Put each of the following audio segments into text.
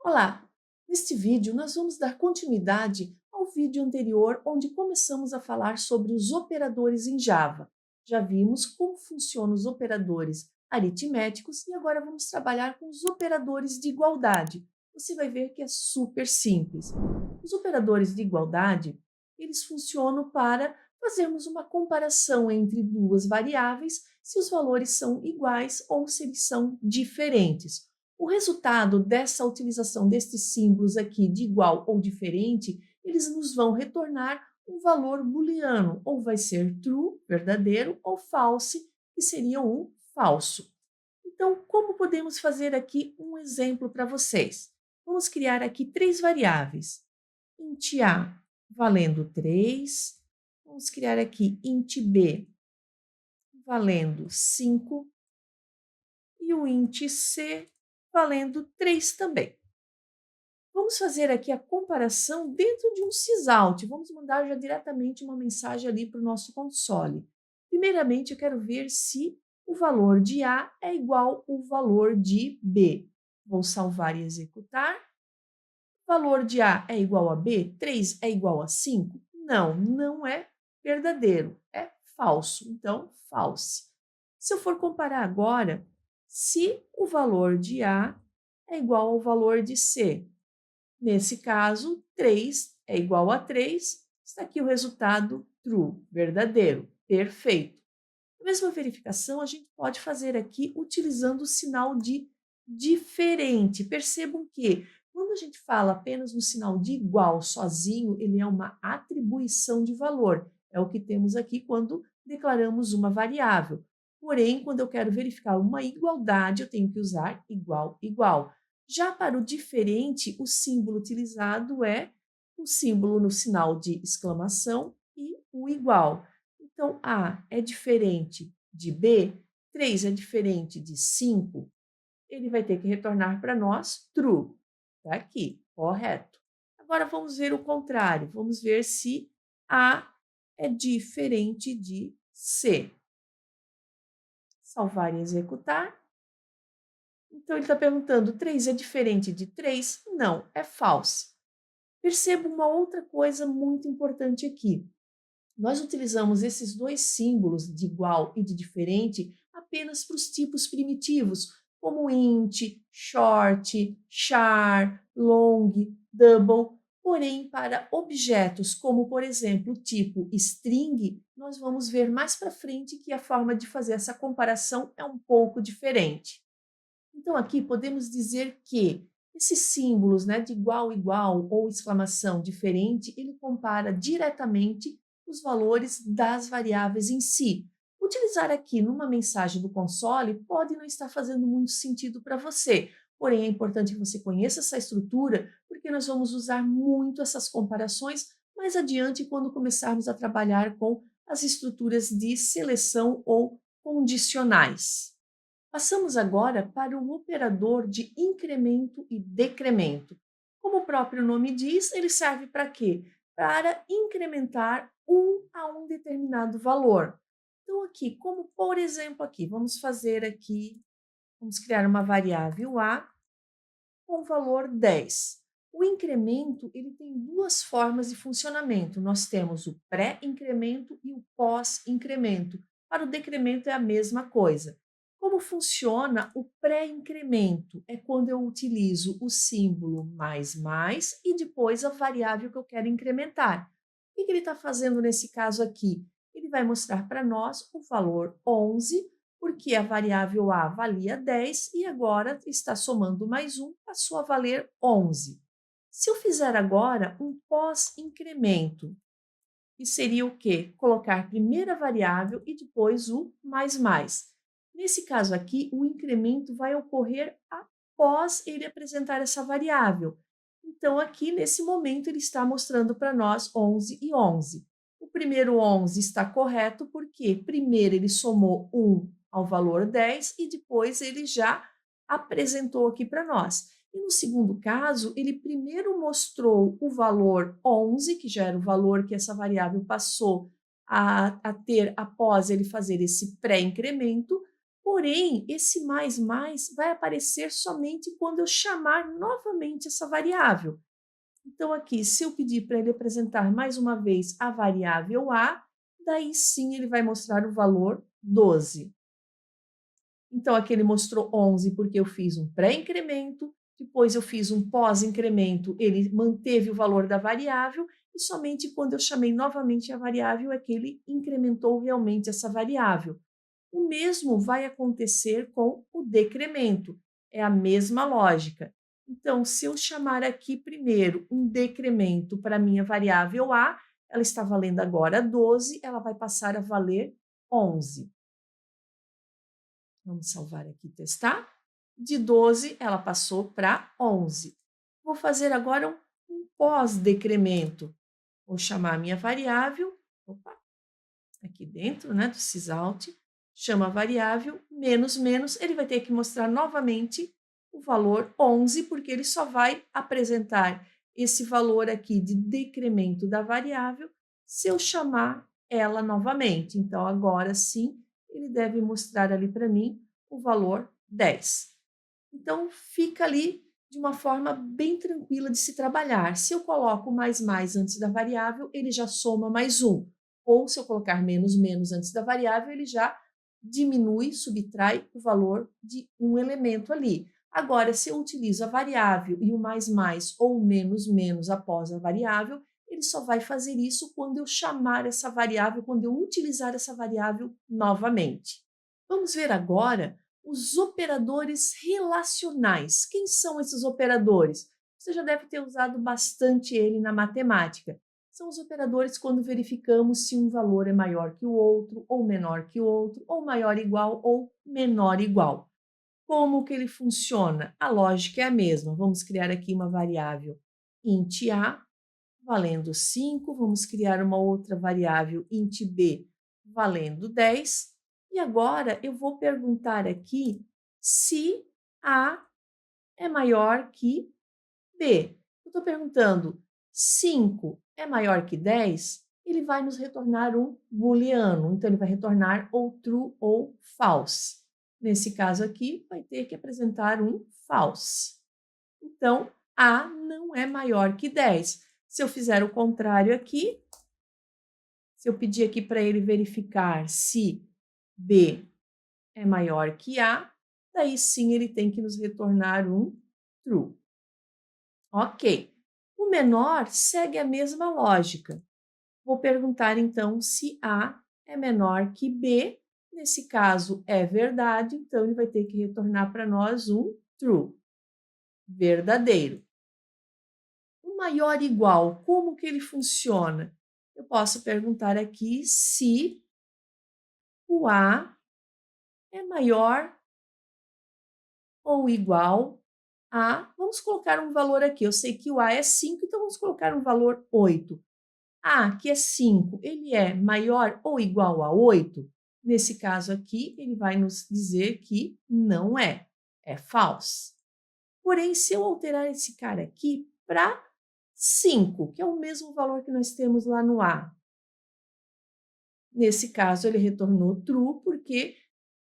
Olá! Neste vídeo, nós vamos dar continuidade ao vídeo anterior, onde começamos a falar sobre os operadores em Java. Já vimos como funcionam os operadores aritméticos e agora vamos trabalhar com os operadores de igualdade. Você vai ver que é super simples. Os operadores de igualdade, eles funcionam para fazermos uma comparação entre duas variáveis, se os valores são iguais ou se eles são diferentes. O resultado dessa utilização destes símbolos aqui de igual ou diferente, eles nos vão retornar um valor booleano, ou vai ser true, verdadeiro, ou false, que seria um falso. Então, como podemos fazer aqui um exemplo para vocês? Vamos criar aqui três variáveis. Int A valendo 3, vamos criar aqui int B valendo 5 e o int C valendo 3 também. Vamos fazer aqui a comparação dentro de um sysout. Vamos mandar já diretamente uma mensagem ali para o nosso console. Primeiramente, eu quero ver se o valor de A é igual ao valor de B. Vou salvar e executar. O valor de A é igual a B? 3 é igual a 5? Não, não é verdadeiro, é falso. Então, false. Se eu for comparar agora, se o valor de A é igual ao valor de C. Nesse caso, 3 é igual a 3, está aqui o resultado true, verdadeiro, perfeito. A mesma verificação a gente pode fazer aqui utilizando o sinal de diferente. Percebam que quando a gente fala apenas no sinal de igual sozinho, ele é uma atribuição de valor. É o que temos aqui quando declaramos uma variável. Porém, quando eu quero verificar uma igualdade, eu tenho que usar igual, igual. Já para o diferente, o símbolo utilizado é o símbolo no sinal de exclamação e o igual. Então, A é diferente de B, 3 é diferente de 5, ele vai ter que retornar para nós true. Está aqui, correto. Agora vamos ver o contrário, vamos ver se A é diferente de C. Salvar e executar. Então, ele está perguntando, 3 é diferente de 3? Não, é false. Perceba uma outra coisa muito importante aqui. Nós utilizamos esses dois símbolos de igual e de diferente apenas para os tipos primitivos, como int, short, char, long, double. Porém, para objetos como, por exemplo, o tipo string, nós vamos ver mais para frente que a forma de fazer essa comparação é um pouco diferente. Então, aqui podemos dizer que esses símbolos, né, de igual, igual ou exclamação diferente, ele compara diretamente os valores das variáveis em si. Utilizar aqui numa mensagem do console pode não estar fazendo muito sentido para você, porém é importante que você conheça essa estrutura, porque nós vamos usar muito essas comparações mais adiante quando começarmos a trabalhar com as estruturas de seleção ou condicionais. Passamos agora para o operador de incremento e decremento. Como o próprio nome diz, ele serve para quê? Para incrementar a um determinado valor. Então, aqui, como por exemplo aqui, vamos fazer aqui, vamos criar uma variável A com o valor 10. O incremento ele tem duas formas de funcionamento. Nós temos o pré-incremento e o pós-incremento. Para o decremento é a mesma coisa. Como funciona o pré-incremento? É quando eu utilizo o símbolo mais e depois a variável que eu quero incrementar. O que ele está fazendo nesse caso aqui? Ele vai mostrar para nós o valor 11, porque a variável A valia 10 e agora está somando mais um, passou a valer 11. Se eu fizer agora um pós-incremento, que seria o quê? Colocar primeiro a variável e depois o mais. Nesse caso aqui, o incremento vai ocorrer após ele apresentar essa variável. Então, aqui, nesse momento, ele está mostrando para nós 11 e 11. O primeiro 11 está correto porque primeiro ele somou 1 ao valor 10 e depois ele já apresentou aqui para nós. E no segundo caso, ele primeiro mostrou o valor 11, que já era o valor que essa variável passou a ter após ele fazer esse pré-incremento. Porém, esse mais mais vai aparecer somente quando eu chamar novamente essa variável. Então, aqui, se eu pedir para ele apresentar mais uma vez a variável A, daí sim ele vai mostrar o valor 12. Então, aqui ele mostrou 11 porque eu fiz um pré-incremento, depois eu fiz um pós-incremento, ele manteve o valor da variável, e somente quando eu chamei novamente a variável é que ele incrementou realmente essa variável. O mesmo vai acontecer com o decremento, é a mesma lógica. Então, se eu chamar aqui primeiro um decremento para a minha variável A, ela está valendo agora 12, ela vai passar a valer 11. Vamos salvar aqui e testar. De 12, ela passou para 11. Vou fazer agora um pós-decremento. Vou chamar a minha variável, opa, aqui dentro, né, do sysout, chama a variável menos menos, ele vai ter que mostrar novamente o valor 11, porque ele só vai apresentar esse valor aqui de decremento da variável se eu chamar ela novamente. Então, agora sim, ele deve mostrar ali para mim o valor 10. Então, fica ali de uma forma bem tranquila de se trabalhar. Se eu coloco mais antes da variável, ele já soma mais 1. Ou se eu colocar menos menos antes da variável, ele já diminui, subtrai o valor de um elemento ali. Agora, se eu utilizo a variável e o mais ou o menos menos após a variável, ele só vai fazer isso quando eu chamar essa variável, quando eu utilizar essa variável novamente. Vamos ver agora os operadores relacionais. Quem são esses operadores? Você já deve ter usado bastante ele na matemática. São os operadores quando verificamos se um valor é maior que o outro, ou menor que o outro, ou maior igual ou menor igual. Como que ele funciona? A lógica é a mesma. Vamos criar aqui uma variável int a, valendo 5. Vamos criar uma outra variável int b, valendo 10. E agora eu vou perguntar aqui se A é maior que B. Eu estou perguntando, 5 é maior que 10? Ele vai nos retornar um booleano, então ele vai retornar ou true ou false. Nesse caso aqui, vai ter que apresentar um false. Então, A não é maior que 10. Se eu fizer o contrário aqui, se eu pedir aqui para ele verificar se B é maior que A, daí sim ele tem que nos retornar um true. Ok. O menor segue a mesma lógica. Vou perguntar então se A é menor que B. Nesse caso é verdade, então ele vai ter que retornar para nós um true, verdadeiro. O maior igual, como que ele funciona? Eu posso perguntar aqui se o A é maior ou igual a, vamos colocar um valor aqui, eu sei que o A é 5, então vamos colocar um valor 8. A, que é 5, ele é maior ou igual a 8? Nesse caso aqui, ele vai nos dizer que não é false. Porém, se eu alterar esse cara aqui para 5, que é o mesmo valor que nós temos lá no A, nesse caso ele retornou true, porque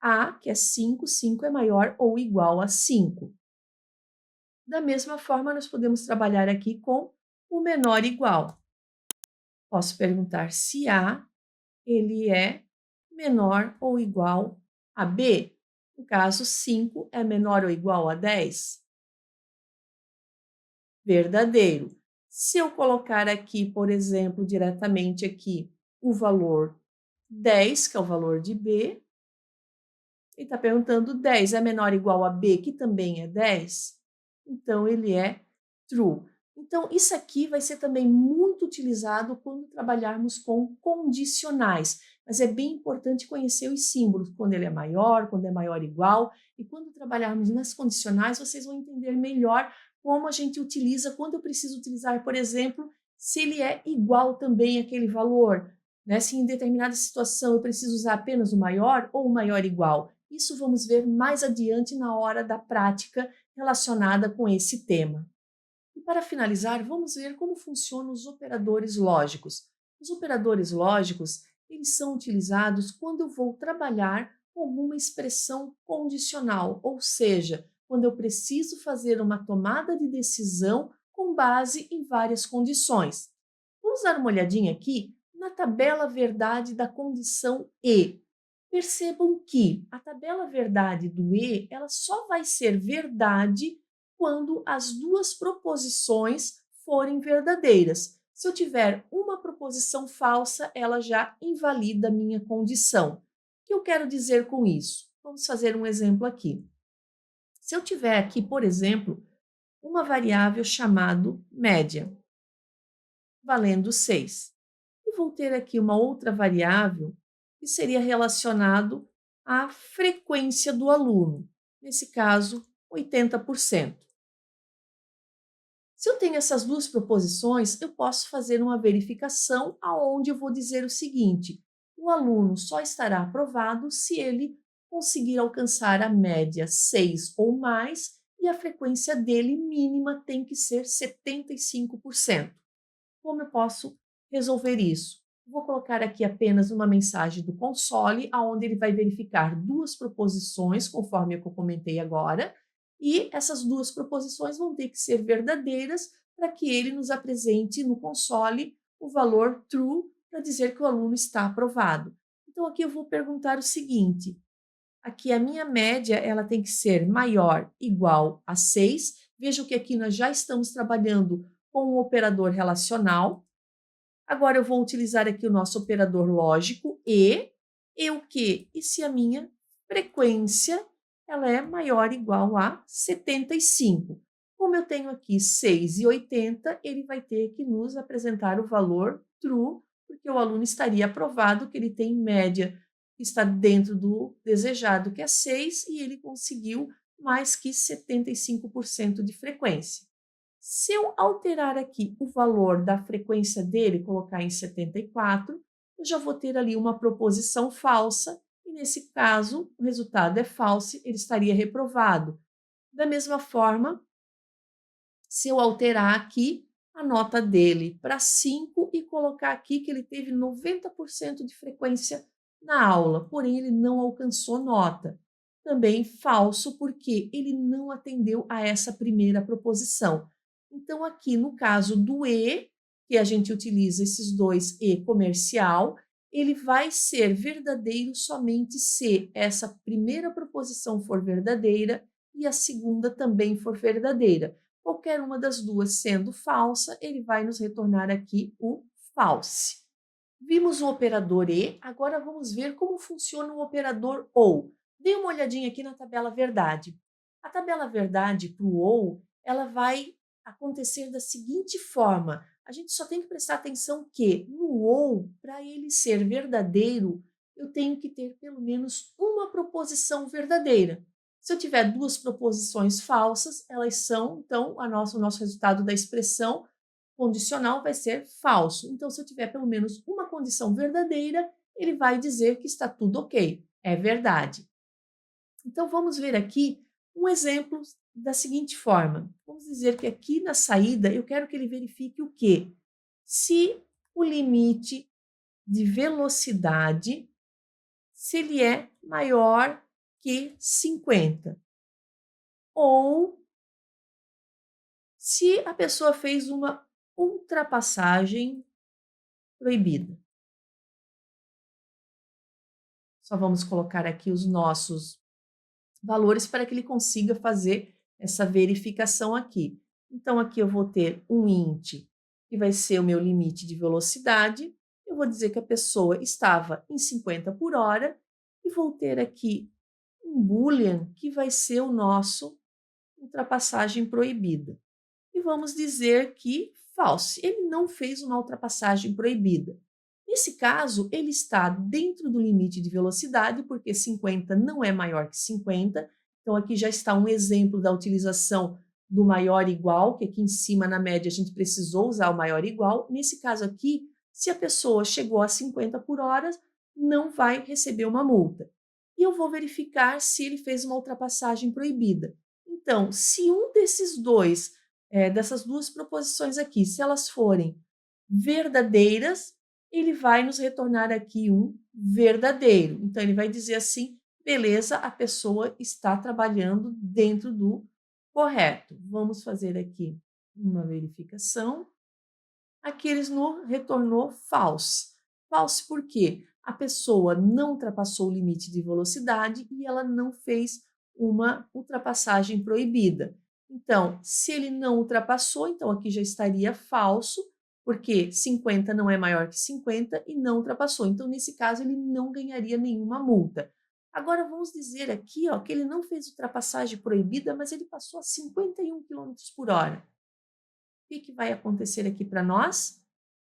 A, que é 5, 5 é maior ou igual a 5. Da mesma forma, nós podemos trabalhar aqui com o menor igual. Posso perguntar se A ele é menor ou igual a B. No caso, 5 é menor ou igual a 10? Verdadeiro. Se eu colocar aqui, por exemplo, diretamente aqui, o valor 10, que é o valor de B, ele está perguntando 10 é menor ou igual a B, que também é 10? Então, ele é true. Então, isso aqui vai ser também muito utilizado quando trabalharmos com condicionais, mas é bem importante conhecer os símbolos, quando ele é maior, quando é maior igual, e quando trabalharmos nas condicionais, vocês vão entender melhor como a gente utiliza, quando eu preciso utilizar, por exemplo, se ele é igual também àquele valor, né? Se em determinada situação eu preciso usar apenas o maior ou o maior igual. Isso vamos ver mais adiante na hora da prática relacionada com esse tema. E para finalizar, vamos ver como funcionam os operadores lógicos. Os operadores lógicos, eles são utilizados quando eu vou trabalhar como uma expressão condicional, ou seja, quando eu preciso fazer uma tomada de decisão com base em várias condições. Vamos dar uma olhadinha aqui na tabela verdade da condição E. Percebam que a tabela verdade do E, ela só vai ser verdade quando as duas proposições forem verdadeiras. Se eu tiver uma proposição falsa, ela já invalida a minha condição. O que eu quero dizer com isso? Vamos fazer um exemplo aqui. Se eu tiver aqui, por exemplo, uma variável chamada média, valendo 6, e vou ter aqui uma outra variável que seria relacionado à frequência do aluno, nesse caso, 80%. Se eu tenho essas duas proposições, eu posso fazer uma verificação aonde eu vou dizer o seguinte: o aluno só estará aprovado se ele conseguir alcançar a média 6 ou mais e a frequência dele mínima tem que ser 75%. Como eu posso resolver isso? Vou colocar aqui apenas uma mensagem do console, aonde ele vai verificar duas proposições, conforme eu comentei agora, e essas duas proposições vão ter que ser verdadeiras para que ele nos apresente no console o valor true para dizer que o aluno está aprovado. Então aqui eu vou perguntar o seguinte: aqui a minha média ela tem que ser maior igual a 6. Vejam que aqui nós já estamos trabalhando com um operador relacional. Agora eu vou utilizar aqui o nosso operador lógico e o quê? E se a minha frequência ela é maior ou igual a 75. Como eu tenho aqui 6,80, ele vai ter que nos apresentar o valor true, porque o aluno estaria aprovado que ele tem média que está dentro do desejado, que é 6, e ele conseguiu mais que 75% de frequência. Se eu alterar aqui o valor da frequência dele, colocar em 74, eu já vou ter ali uma proposição falsa, e nesse caso o resultado é falso, ele estaria reprovado. Da mesma forma, se eu alterar aqui a nota dele para 5 e colocar aqui que ele teve 90% de frequência na aula, porém ele não alcançou nota. Também falso, porque ele não atendeu a essa primeira proposição. Então, aqui no caso do E, que a gente utiliza esses dois E comercial, ele vai ser verdadeiro somente se essa primeira proposição for verdadeira e a segunda também for verdadeira. Qualquer uma das duas sendo falsa, ele vai nos retornar aqui o false. Vimos o operador E, agora vamos ver como funciona o operador OU. Dê uma olhadinha aqui na tabela verdade. A tabela verdade para o OU, ela vai acontecer da seguinte forma: a gente só tem que prestar atenção que no OU, para ele ser verdadeiro, eu tenho que ter pelo menos uma proposição verdadeira. Se eu tiver duas proposições falsas, elas são, então, o nosso resultado da expressão condicional vai ser falso. Então, se eu tiver pelo menos uma condição verdadeira, ele vai dizer que está tudo ok, é verdade. Então, vamos ver aqui um exemplo da seguinte forma. Vamos dizer que aqui na saída eu quero que ele verifique o quê? Se o limite de velocidade, se ele é maior que 50. Ou se a pessoa fez uma ultrapassagem proibida. Só vamos colocar aqui os nossos valores para que ele consiga fazer essa verificação aqui. Então, aqui eu vou ter um int, que vai ser o meu limite de velocidade. Eu vou dizer que a pessoa estava em 50 por hora e vou ter aqui um boolean, que vai ser o nosso ultrapassagem proibida. E vamos dizer que false, ele não fez uma ultrapassagem proibida. Nesse caso, ele está dentro do limite de velocidade, porque 50 não é maior que 50. Então, aqui já está um exemplo da utilização do maior igual, que aqui em cima, na média, a gente precisou usar o maior igual. Nesse caso aqui, se a pessoa chegou a 50 por hora, não vai receber uma multa. E eu vou verificar se ele fez uma ultrapassagem proibida. Então, se um desses dois, dessas duas proposições aqui, se elas forem verdadeiras, ele vai nos retornar aqui um verdadeiro. Então, ele vai dizer assim, beleza, a pessoa está trabalhando dentro do correto. Vamos fazer aqui uma verificação. Aqui eles nos retornou false. False por quê? A pessoa não ultrapassou o limite de velocidade e ela não fez uma ultrapassagem proibida. Então, se ele não ultrapassou, então aqui já estaria falso, porque 50 não é maior que 50 e não ultrapassou. Então, nesse caso, ele não ganharia nenhuma multa. Agora, vamos dizer aqui ó, que ele não fez ultrapassagem proibida, mas ele passou a 51 quilômetros por hora. O que vai acontecer aqui para nós?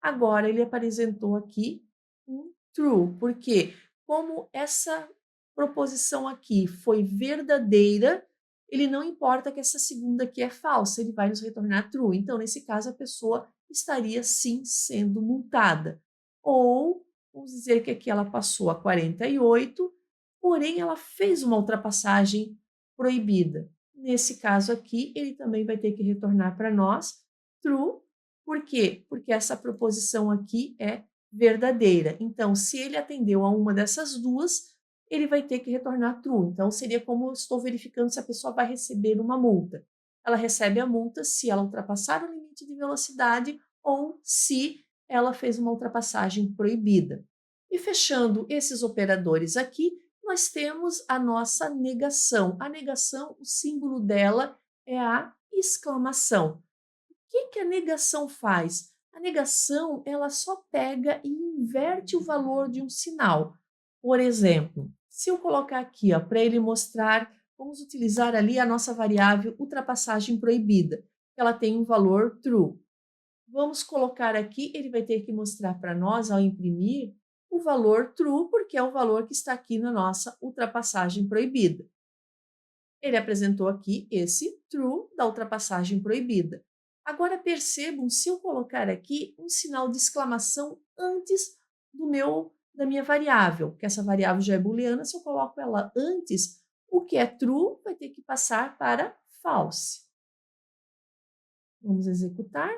Agora ele apresentou aqui um true, porque como essa proposição aqui foi verdadeira, ele não importa que essa segunda aqui é falsa, ele vai nos retornar true. Então, nesse caso, a pessoa estaria sim sendo multada. Ou, vamos dizer que aqui ela passou a 48, porém ela fez uma ultrapassagem proibida. Nesse caso aqui, ele também vai ter que retornar para nós true. Por quê? Porque essa proposição aqui é verdadeira. Então, se ele atendeu a uma dessas duas, ele vai ter que retornar true. Então, seria como eu estou verificando se a pessoa vai receber uma multa. Ela recebe a multa se ela ultrapassar o limite de velocidade ou se ela fez uma ultrapassagem proibida. E fechando esses operadores aqui, nós temos a nossa negação. A negação, o símbolo dela é a exclamação. O que a negação faz? A negação ela só pega e inverte o valor de um sinal. Por exemplo, se eu colocar aqui para ele mostrar, vamos utilizar ali a nossa variável ultrapassagem proibida. Ela tem um valor true. Vamos colocar aqui, ele vai ter que mostrar para nós, ao imprimir, o valor true, porque é o valor que está aqui na nossa ultrapassagem proibida. Ele apresentou aqui esse true da ultrapassagem proibida. Agora percebam, se eu colocar aqui um sinal de exclamação antes da minha variável, que essa variável já é booleana, se eu coloco ela antes, o que é true vai ter que passar para false. Vamos executar.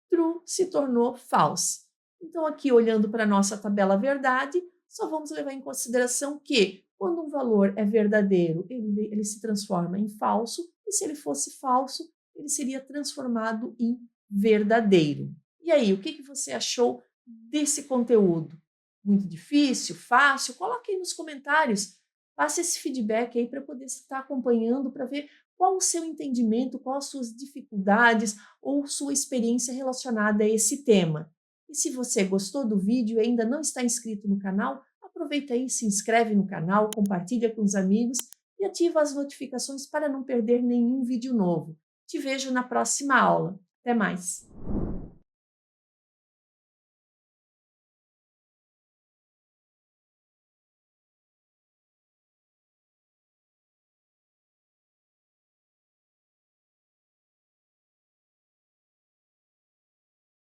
True se tornou false. Então, aqui olhando para a nossa tabela verdade, só vamos levar em consideração que quando um valor é verdadeiro, ele se transforma em falso, e se ele fosse falso, ele seria transformado em verdadeiro. E aí, o que você achou desse conteúdo? Muito difícil? Fácil? Coloque aí nos comentários. Passe esse feedback aí para poder estar acompanhando, para ver qual o seu entendimento, quais as suas dificuldades ou sua experiência relacionada a esse tema. E se você gostou do vídeo e ainda não está inscrito no canal, aproveita aí, se inscreve no canal, compartilha com os amigos e ativa as notificações para não perder nenhum vídeo novo. Te vejo na próxima aula. Até mais!